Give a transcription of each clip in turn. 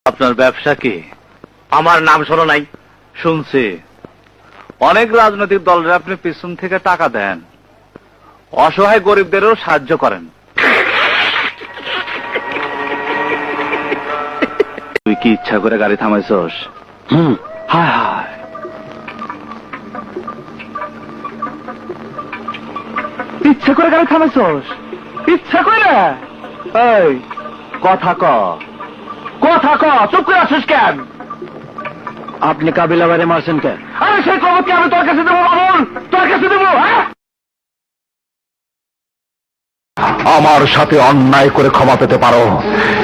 আপনার ব্যবসা কি? আমার নাম শোনো নাই? শুনছি অনেক রাজনৈতিক দলের আপনি পিছন থেকে টাকা দেন, অসহায় গরিবদেরও সাহায্য করেন। তুই কি ইচ্ছা করে গাড়ি থামাইছস? হায় হায়, ইচ্ছা করে গাড়ি থামাইছস? ইচ্ছা করে? এই কথা ক, কথা ক, চুপ করে আসিস কেন? আপনি কাবিলা বাইরে মারছেন কেন? আরে সেই খবর কি আমি তোর কাছে দেবো বাবুল? তোর কাছে দেবো? হ্যাঁ, আমার সাথে অন্যায় করে ক্ষমা পেতে পারো,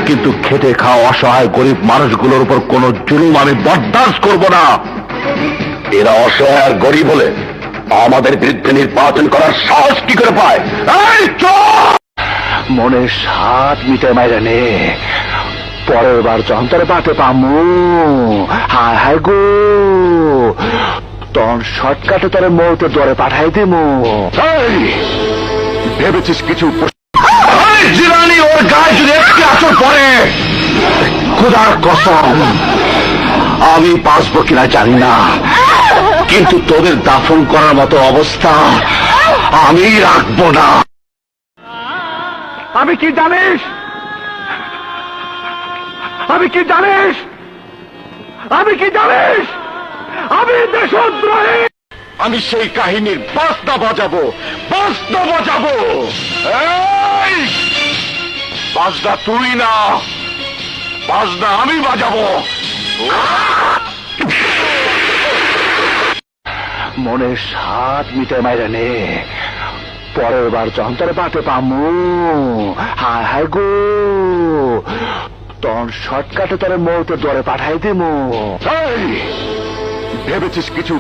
কিন্তু খেটে খাওয়া অসহায় গরিব মানুষগুলোর উপর কোন জুলুম আমি বরদাস্ত করব না। এরা অসহায় আর গরিব হলে আমাদের বিরুদ্ধে নির্বাচন করার সাহস কি করে পায়? এই চোর! মনে সাত মিটে মাইরে নে, পরের বার যন্তরে পাতে পামু, হায় হায় গো, তখন শর্টকাটে তোর মৌতে দরে পাঠাই দিমু। ভেবেছিস কিছু জিরানি ওর গায়ে যদি একটি আচর পড়ে, খোদার কসম আমি বাঁচবো কিনা জানি না, কিন্তু তোদের দাফন করার মতো অবস্থা আমি রাখবো না। আমি কি জানিস? আমি কি জানিস? আমি কি জানিস? আমি দেশদ্রোহী। আমি সেই কাহিনীর বাজনা বাজাবো, বাজনা বাজাবো। এই বাজনা তুই না, বাজনা আমি বাজাবো। মনে সাত মিটে মাইরে নে, পরের বার যন্তরে পাতে পামু, হায় হায় গো, তখন শর্টকাটে তোর মৌতে দরে পাঠাই দিমু। ভেবেছিস কিছু